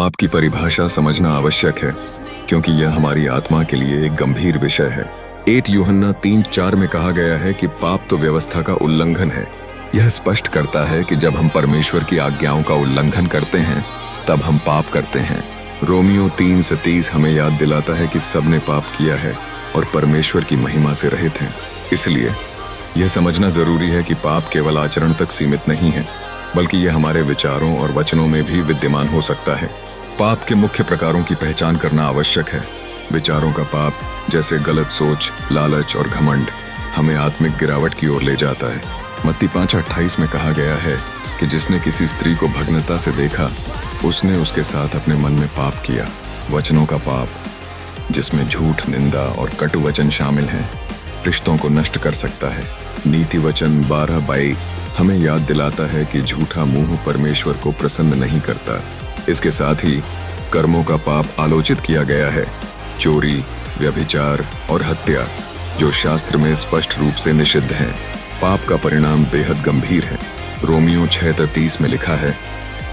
पाप की परिभाषा समझना आवश्यक है, क्योंकि यह हमारी आत्मा के लिए एक गंभीर विषय है। 8 यूहन्ना 3:4 में कहा गया है कि पाप तो व्यवस्था का उल्लंघन है। यह स्पष्ट करता है कि जब हम परमेश्वर की आज्ञाओं का उल्लंघन करते हैं, तब हम पाप करते हैं। रोमियो 3:30 हमें याद दिलाता है कि सबने पाप किया है और परमेश्वर की महिमा से रहित हैं। इसलिए यह समझना जरूरी है कि पाप केवल आचरण तक सीमित नहीं है, बल्कि यह हमारे विचारों और वचनों में भी विद्यमान हो सकता है। पाप के मुख्य प्रकारों की पहचान करना आवश्यक है। विचारों का पाप, जैसे गलत सोच, लालच और घमंड, हमें आत्मिक गिरावट की ओर ले जाता है। मत्ती 5:28 में कहा गया है कि जिसने किसी स्त्री को भग्नता से देखा, उसने उसके साथ अपने मन में पाप किया। वचनों का पाप, जिसमें झूठ, निंदा और कटु वचन शामिल हैं, रिश्तों को नष्ट कर सकता है। नीति वचन 12:22 हमें याद दिलाता है कि झूठा मुंह परमेश्वर को प्रसन्न नहीं करता। इसके साथ ही कर्मों का पाप आलोचित किया गया है, चोरी, व्यभिचार और हत्या, जो शास्त्र में स्पष्ट रूप से निषिद्ध हैं। पाप का परिणाम बेहद गंभीर है। रोमियो 6:30 में लिखा है,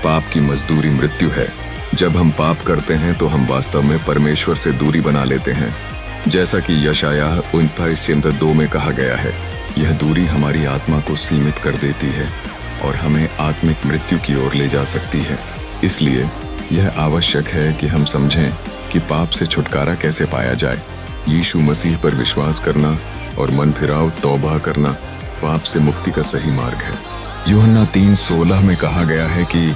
पाप की मजदूरी मृत्यु है। जब हम पाप करते हैं तो हम वास्तव में परमेश्वर से दूरी बना लेते हैं, जैसा कि यशायाह 49:2 में कहा गया है। यह दूरी हमारी आत्मा को सीमित कर देती है और हमें आत्मिक मृत्यु की ओर ले जा सकती है। इसलिए यह आवश्यक है कि हम समझें कि पाप से छुटकारा कैसे पाया जाए। यीशु मसीह पर विश्वास करना और मन फिराव तौबा करना पाप से मुक्ति का सही मार्ग है। यूहन्ना 3:16 में कहा गया है कि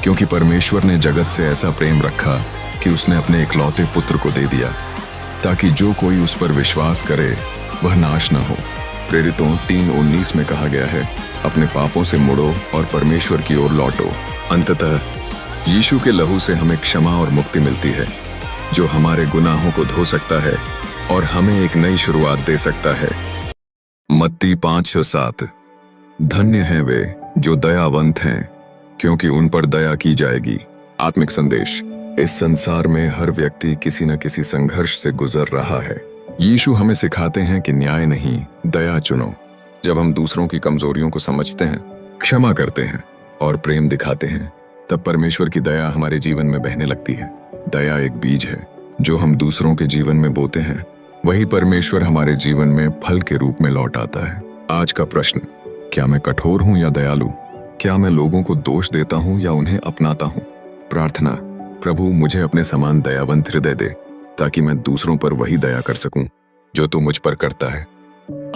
क्योंकि परमेश्वर ने जगत से ऐसा प्रेम रखा कि उसने अपने इकलौते पुत्र को दे दिया, ताकि जो कोई उस पर विश्वास करे वह नाश न हो। प्रेरितों 3:19 में कहा गया है, अपने पापों से मुड़ो और परमेश्वर की ओर लौटो। अंततः यीशु के लहू से हमें क्षमा और मुक्ति मिलती है, जो हमारे गुनाहों को धो सकता है और हमें एक नई शुरुआत दे सकता है। मत्ती 5:7 धन्य हैं वे जो दयावंत हैं, क्योंकि उन पर दया की जाएगी। आत्मिक संदेश, इस संसार में हर व्यक्ति किसी न किसी संघर्ष से गुजर रहा है। यीशु हमें सिखाते हैं कि न्याय नहीं, दया चुनो। जब हम दूसरों की कमजोरियों को समझते हैं, क्षमा करते हैं और प्रेम दिखाते हैं, तब परमेश्वर की दया हमारे जीवन में बहने लगती है। दया एक बीज है जो हम दूसरों के जीवन में बोते हैं, वही परमेश्वर हमारे जीवन में फल के रूप में लौट आता है। आज का प्रश्न, क्या मैं कठोर हूं या दयालु? क्या मैं लोगों को दोष देता हूं या उन्हें अपनाता हूं? प्रार्थना, प्रभु मुझे अपने समान दयावंत हृदय दे, ताकि मैं दूसरों पर वही दया कर सकूं जो तू मुझ पर करता है।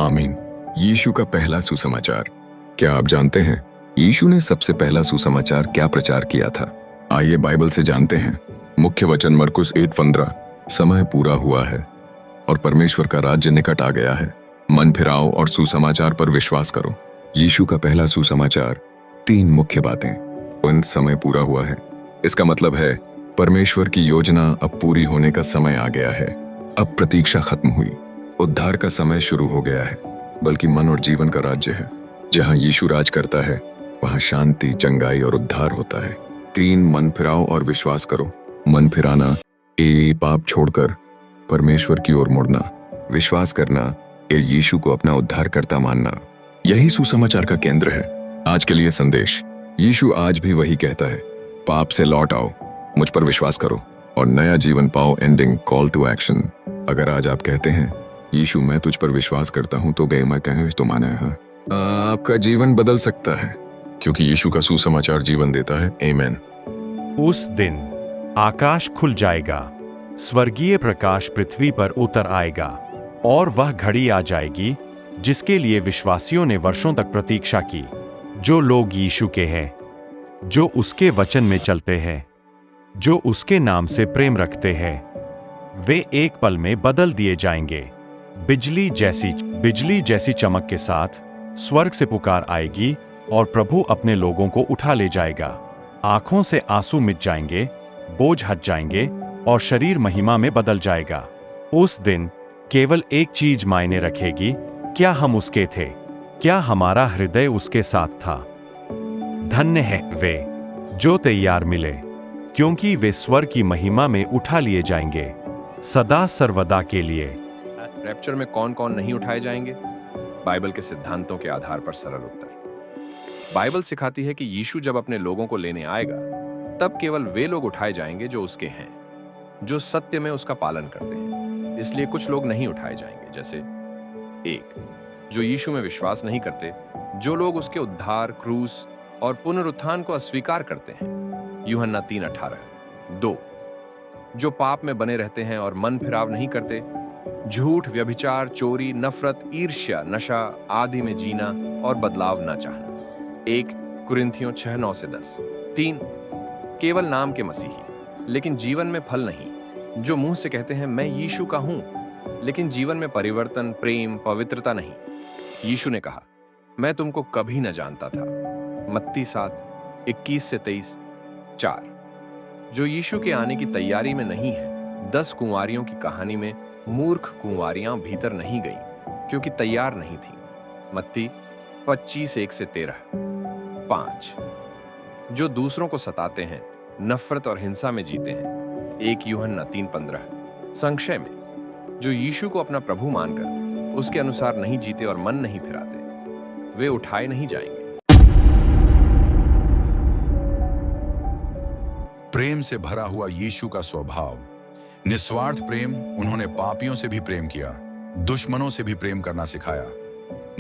आमीन। यीशु का पहला सुसमाचार। क्या आप जानते हैं यीशु ने सबसे पहला सुसमाचार क्या प्रचार किया था? आइए बाइबल से जानते हैं। मुख्य वचन मरकुस 8:15, समय पूरा हुआ है और परमेश्वर का राज्य निकट आ गया है। मन फिराओ और सुसमाचार पर विश्वास करो। यीशु का पहला सुसमाचार 3 मुख्य बातें। उन समय पूरा हुआ है, इसका मतलब है परमेश्वर की योजना अब पूरी होने का समय आ गया है। अब प्रतीक्षा खत्म हुई, उद्धार का समय शुरू हो गया है। बल्कि मन और जीवन का राज्य है। जहां यीशु राज करता है, वहां शांति, चंगाई और उद्धार होता है। 3 मन फिराओ और विश्वास करो। मन फिराना, पाप छोड़कर परमेश्वर की ओर मुड़ना। विश्वास करना, यीशु को अपना उद्धारकर्ता मानना। यही सुसमाचार का केंद्र है। आज के लिए संदेश, यीशु आज भी वही कहता है, पाप से लौट आओ, मुझ पर विश्वास करो और नया जीवन पाओ। Ending call to action. अगर आज आप कहते हैं, यीशु मैं तुझ पर विश्वास करता हूं, तो गए मैं कहें तो माना है, आपका जीवन बदल सकता है, क्योंकि यीशु का सुसमाचार जीवन देता है। आमीन। उस दिन आकाश खुल जाएगा, स्वर्गीय प्रकाश पृथ्वी पर उतर आएगा और वह घड़ी आ जाएगी जिसके लिए विश्वासियों ने वर्षों तक प्रतीक्षा की। जो लोग यीशु के हैं, जो उसके वचन में चलते हैं, जो उसके नाम से प्रेम रखते हैं, वे एक पल में बदल दिए जाएंगे। बिजली जैसी चमक के साथ स्वर्ग से पुकार आएगी और प्रभु अपने लोगों को उठा ले जाएगा। आंखों से आंसू मिट जाएंगे, बोझ हट जाएंगे और शरीर महिमा में बदल जाएगा। उस दिन केवल एक चीज मायने रखेगी, क्या हम उसके थे? क्या हमारा हृदय उसके साथ था? धन्य हैं वे जो तैयार मिले, क्योंकि वे स्वर्ग की महिमा में उठा लिए जाएंगे सदा सर्वदा के लिए। रैप्चर में कौन कौन नहीं उठाए जाएंगे? बाइबल के सिद्धांतों के आधार पर सरल उत्तर। बाइबल सिखाती है कि यीशु जब अपने लोगों को लेने आएगा, तब केवल वे लोग उठाए जाएंगे जो उसके हैं, जो सत्य में उसका पालन करते हैं। इसलिए कुछ लोग नहीं उठाए जाएंगे, जैसे 1, जो यीशु में विश्वास नहीं करते, जो लोग उसके उद्धार, क्रूस और पुनरुत्थान को अस्वीकार करते हैं, यूहन्ना 3:18। 2, जो पाप में बने रहते हैं और मन फिराव नहीं करते, झूठ, व्यभिचार, चोरी, नफरत, ईर्ष्या, नशा आदि में जीना और बदलाव न चाहना। 1 कुरिन्थियों 6:9-10। 3, केवल नाम के मसीही लेकिन जीवन में फल नहीं, जो मुंह से कहते हैं मैं यीशु का हूं, लेकिन जीवन में परिवर्तन, प्रेम, पवित्रता नहीं। यीशु ने कहा, मैं तुमको कभी न जानता था। मत्ती 7:21-23। 4, जो यीशु के आने की तैयारी में नहीं है। 10 कुंवारियों की कहानी में मूर्ख कुंवारियां भीतर नहीं गईं क्योंकि तैयार नहीं थी। मत्ती 25:1-13। 5, जो दूसरों को सताते हैं, नफरत और हिंसा में जीते हैं। 1 यूहन्ना 3:15। संक्षय में, जो यीशु को अपना प्रभु मानकर उसके अनुसार नहीं जीते और मन नहीं फिराते, वे उठाए नहीं जाएंगे। प्रेम से भरा हुआ यीशु का स्वभाव, निस्वार्थ प्रेम। उन्होंने पापियों से भी प्रेम किया, दुश्मनों से भी प्रेम करना सिखाया।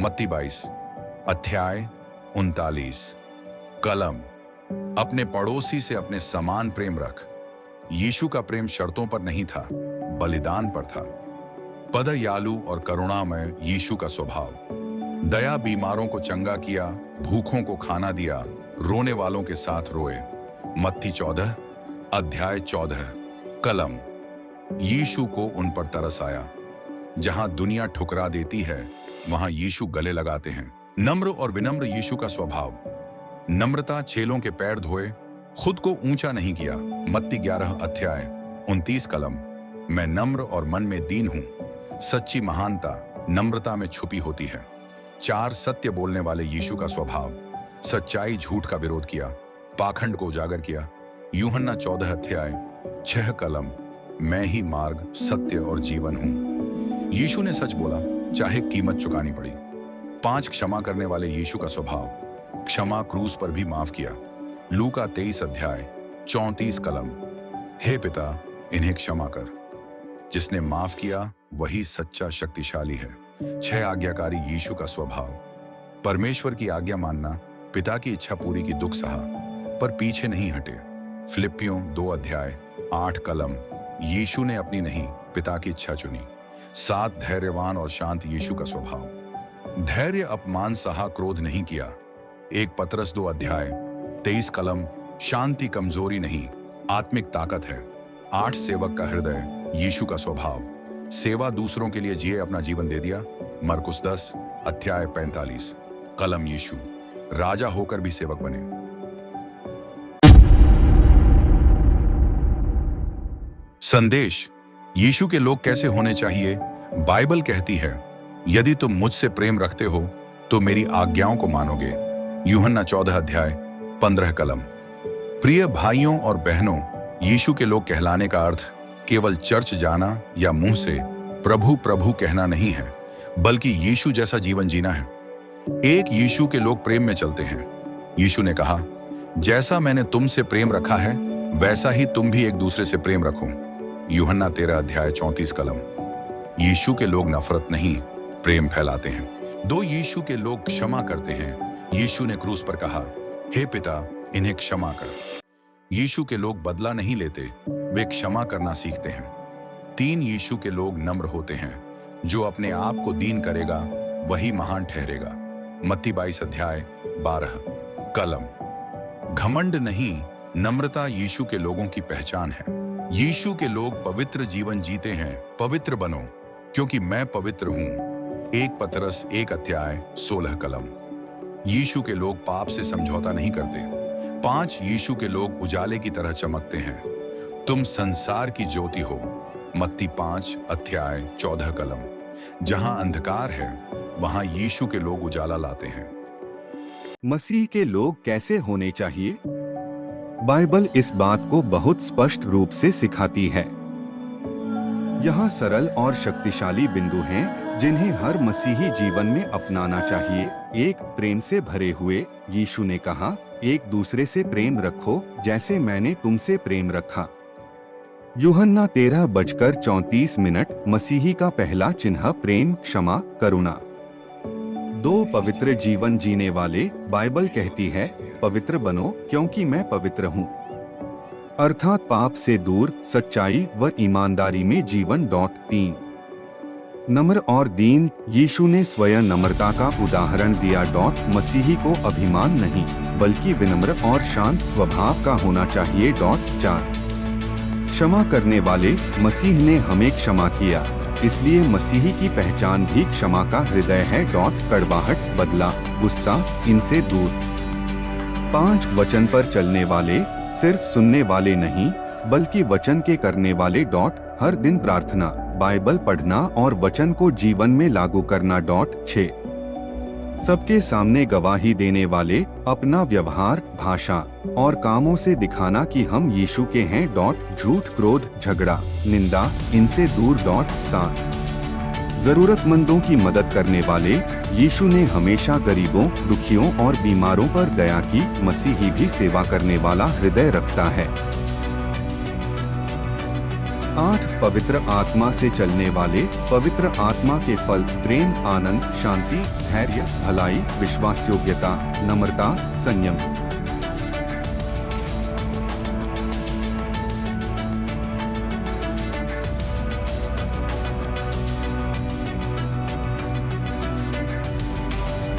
मत्ती 22:39। कलम, अपने पड़ोसी से अपने समान प्रेम रख। यीशु का प्रेम शर्तों पर नहीं था, बलिदान पर था। पदयालु और करुणामय यीशु का स्वभाव, दया, बीमारों को चंगा किया, भूखों को खाना दिया, रोने वालों के साथ रोए। मत्ती 14:14। कलम, यीशु को उन पर तरस आया। जहां दुनिया ठुकरा देती है, वहां यीशु गले लगाते हैं। नम्र और विनम्र यीशु का स्वभाव, नम्रता, चेलों के पैर धोए, खुद को ऊंचा नहीं किया। मत्ती 11:29। कलम, मैं नम्र और मन में दीन हूं। सच्ची महानता नम्रता में छुपी होती है। 4, सत्य बोलने वाले यीशु का स्वभाव, सच्चाई, झूठ का विरोध किया, पाखंड को उजागर किया। यूहन्ना 14:6। कलम, मैं ही मार्ग, सत्य और जीवन हूं। यीशु ने सच बोला, चाहे कीमत चुकानी पड़ी। 5, क्षमा करने वाले यीशु का स्वभाव, क्षमा, क्रूस पर भी माफ किया। लूका 23:34। कलम, हे पिता, इन्हें क्षमा कर। जिसने माफ किया वही सच्चा शक्तिशाली है। 6, आज्ञाकारी यीशु का स्वभाव, परमेश्वर की आज्ञा मानना, पिता की इच्छा पूरी की, दुख सहा पर पीछे नहीं हटे। फिलिप्पियों 2:8। कलम, यीशु ने अपनी नहीं, पिता की इच्छा चुनी। 7, धैर्यवान और शांत यीशु का स्वभाव, धैर्य, अपमान सहा, क्रोध नहीं किया। 1 पतरस 2:23। कलम, शांति कमजोरी नहीं, आत्मिक ताकत है। 8, सेवक का हृदय यीशु का स्वभाव, सेवा, दूसरों के लिए जिए, अपना जीवन दे दिया। मरकुस 10:45। कलम, यीशु राजा होकर भी सेवक बने। संदेश, यीशु के लोग कैसे होने चाहिए। बाइबल कहती है, यदि तुम मुझसे प्रेम रखते हो तो मेरी आज्ञाओं को मानोगे। यूहन्ना 14:15। कलम, प्रिय भाइयों और बहनों, यीशु के लोग कहलाने का अर्थ केवल चर्च जाना या मुंह से प्रभु प्रभु कहना नहीं है, बल्कि यीशु जैसा जीवन जीना है। 1, यीशु के लोग प्रेम में चलते हैं। यीशु ने कहा, जैसा मैंने तुमसे प्रेम रखा है वैसा ही तुम भी एक दूसरे से प्रेम रखो। यूहन्ना 13:34। कलम, यीशु के लोग नफरत नहीं, प्रेम फैलाते हैं। 2, यीशु के लोग क्षमा करते हैं। यीशु ने क्रूस पर कहा, हे पिता, इन्हें क्षमा कर। यीशु के लोग बदला नहीं लेते, वे क्षमा करना सीखते हैं। 3, यीशु के लोग नम्र होते हैं। जो अपने आप को दीन करेगा वही महान ठहरेगा। मत्ती 22:12। कलम, घमंड नहीं, नम्रता यीशु के लोगों की पहचान है। यीशु के लोग पवित्र जीवन जीते हैं। पवित्र बनो क्योंकि मैं पवित्र हूं। 1 पतरस 1:16। कलम, यीशु के लोग पाप से समझौता नहीं करते। 5, यीशु के लोग उजाले की तरह चमकते हैं। तुम संसार की ज्योति हो। मत्ती 5:14। कलम, जहां अंधकार है वहां यीशु के लोग उजाला लाते हैं। मसीह के लोग कैसे होने चाहिए। बाइबल इस बात को बहुत स्पष्ट रूप से सिखाती है। यहाँ सरल और शक्तिशाली बिंदु हैं जिन्हें हर मसीही जीवन में अपनाना चाहिए। 1, प्रेम से भरे हुए। यीशु ने कहा, एक दूसरे से प्रेम रखो जैसे मैंने तुमसे प्रेम रखा। यूहन्ना 13:34। मसीही का पहला चिन्ह प्रेम, क्षमा, करुणा। 2 पवित्र जीवन जीने वाले। बाइबल कहती है, पवित्र बनो क्योंकि मैं पवित्र हूँ। अर्थात पाप से दूर, सच्चाई व ईमानदारी में जीवन। 3 नम्र और दीन। यीशु ने स्वयं नम्रता का उदाहरण दिया। मसीही को अभिमान नहीं बल्कि विनम्र और शांत स्वभाव का होना चाहिए। 4 क्षमा करने वाले। मसीह ने हमें क्षमा किया, इसलिए मसीही की पहचान भी क्षमा का हृदय है। कड़वाहट, बदला, गुस्सा, इनसे दूर। 5 वचन पर चलने वाले। सिर्फ सुनने वाले नहीं बल्कि वचन के करने वाले। हर दिन प्रार्थना, बाइबल पढ़ना और वचन को जीवन में लागू करना। 6 सबके सामने गवाही देने वाले। अपना व्यवहार, भाषा और कामों से दिखाना कि हम यीशु के हैं। झूठ, क्रोध, झगड़ा, निंदा, इनसे दूर। 7 जरूरतमंदों की मदद करने वाले। यीशु ने हमेशा गरीबों, दुखियों और बीमारों पर दया की। मसीही भी सेवा करने वाला हृदय रखता है। 8 पवित्र आत्मा से चलने वाले। पवित्र आत्मा के फल प्रेम, आनंद, शांति, धैर्य, भलाई, विश्वासयोग्यता, नम्रता, संयम।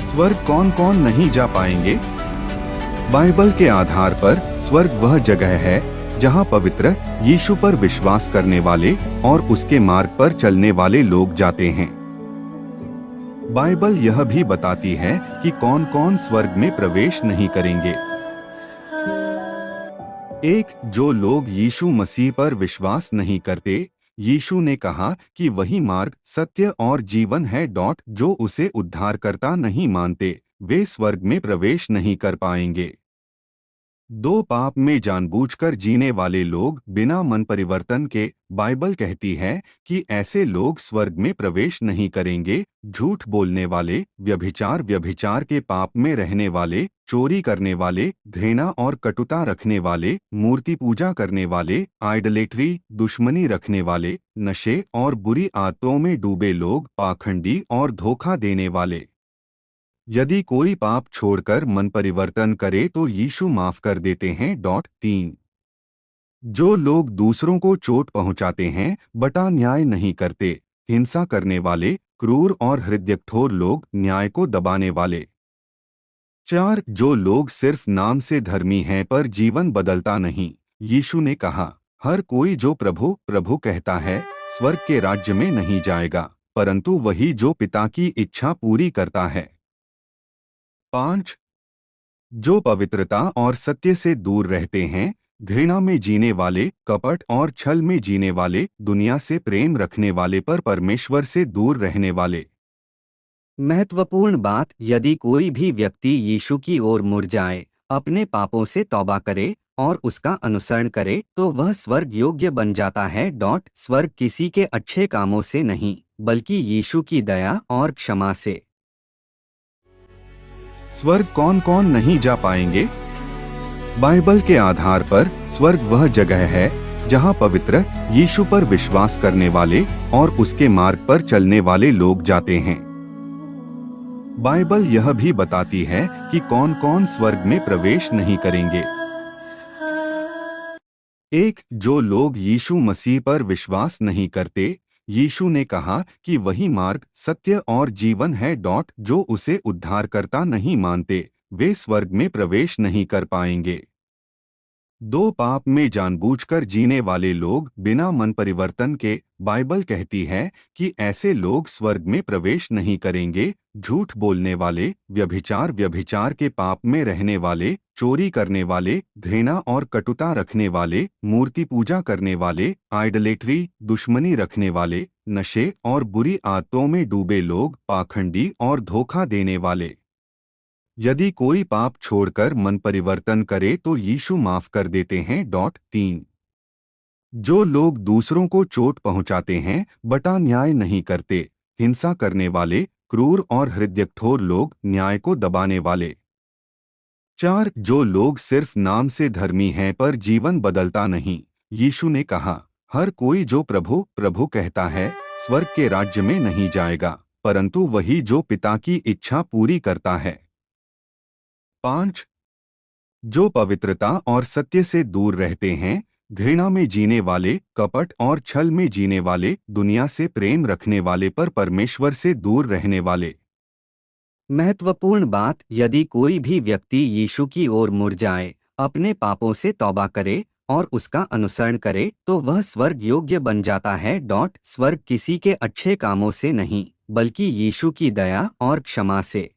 स्वर्ग कौन कौन नहीं जा पाएंगे? बाइबल के आधार पर स्वर्ग वह जगह है जहां पवित्र, यीशु पर विश्वास करने वाले और उसके मार्ग पर चलने वाले लोग जाते हैं। बाइबल यह भी बताती है कि कौन कौन स्वर्ग में प्रवेश नहीं करेंगे। 1 जो लोग यीशु मसीह पर विश्वास नहीं करते। यीशु ने कहा कि वही मार्ग, सत्य और जीवन है। जो उसे उद्धारकर्ता नहीं मानते, वे स्वर्ग में प्रवेश नहीं कर पाएंगे। 2 पाप में जानबूझकर जीने वाले लोग बिना मन परिवर्तन के। बाइबल कहती है कि ऐसे लोग स्वर्ग में प्रवेश नहीं करेंगे। झूठ बोलने वाले, व्यभिचार के पाप में रहने वाले, चोरी करने वाले, घृणा और कटुता रखने वाले, मूर्ति पूजा करने वाले, आइडलेट्री, दुश्मनी रखने वाले, नशे और बुरी आदतों में डूबे लोग, पाखंडी और धोखा देने वाले। यदि कोई पाप छोड़कर मन परिवर्तन करे तो यीशु माफ कर देते हैं। 3 जो लोग दूसरों को चोट पहुंचाते हैं, बटा न्याय नहीं करते। हिंसा करने वाले, क्रूर और हृदयकठोर लोग, न्याय को दबाने वाले। 4 जो लोग सिर्फ नाम से धर्मी हैं पर जीवन बदलता नहीं। यीशु ने कहा, हर कोई जो प्रभु प्रभु कहता है स्वर्ग के राज्य में नहीं जाएगा, परंतु वही जो पिता की इच्छा पूरी करता है। 5 जो पवित्रता और सत्य से दूर रहते हैं, घृणा में जीने वाले, कपट और छल में जीने वाले, दुनिया से प्रेम रखने वाले पर परमेश्वर से दूर रहने वाले। महत्वपूर्ण बात, यदि कोई भी व्यक्ति यीशु की ओर मुड़ जाए, अपने पापों से तौबा करे और उसका अनुसरण करे, तो वह स्वर्ग योग्य बन जाता है। स्वर्ग किसी के अच्छे कामों से नहीं, बल्कि यीशु की दया और क्षमा से। स्वर्ग कौन कौन नहीं जा पाएंगे? बाइबल के आधार पर स्वर्ग वह जगह है जहां पवित्र, यीशु पर विश्वास करने वाले और उसके मार्ग पर चलने वाले लोग जाते हैं। बाइबल यह भी बताती है कि कौन कौन स्वर्ग में प्रवेश नहीं करेंगे। 1 जो लोग यीशु मसीह पर विश्वास नहीं करते। यीशु ने कहा कि वही मार्ग, सत्य और जीवन है। जो उसे उद्धारकर्ता नहीं मानते, वे स्वर्ग में प्रवेश नहीं कर पाएंगे। 2 पाप में जानबूझकर जीने वाले लोग बिना मन परिवर्तन के। बाइबल कहती है कि ऐसे लोग स्वर्ग में प्रवेश नहीं करेंगे। झूठ बोलने वाले, व्यभिचार के पाप में रहने वाले, चोरी करने वाले, घृणा और कटुता रखने वाले, मूर्ति पूजा करने वाले, आइडलेट्री, दुश्मनी रखने वाले, नशे और बुरी आदतों में डूबे लोग, पाखंडी और धोखा देने वाले। यदि कोई पाप छोड़कर मन परिवर्तन करे तो यीशु माफ कर देते हैं। 3 जो लोग दूसरों को चोट पहुंचाते हैं, बटा न्याय नहीं करते। हिंसा करने वाले, क्रूर और हृदयकठोर लोग, न्याय को दबाने वाले। 4. जो लोग सिर्फ नाम से धर्मी हैं पर जीवन बदलता नहीं। यीशु ने कहा, हर कोई जो प्रभु प्रभु कहता है स्वर्ग के राज्य में नहीं जाएगा, परंतु वही जो पिता की इच्छा पूरी करता है। 5. जो पवित्रता और सत्य से दूर रहते हैं, घृणा में जीने वाले, कपट और छल में जीने वाले, दुनिया से प्रेम रखने वाले पर परमेश्वर से दूर रहने वाले। महत्वपूर्ण बात, यदि कोई भी व्यक्ति यीशु की ओर मुड़ जाए, अपने पापों से तौबा करे और उसका अनुसरण करे तो वह स्वर्ग योग्य बन जाता है। स्वर्ग किसी के अच्छे कामों से नहीं, बल्कि यीशु की दया और क्षमा से।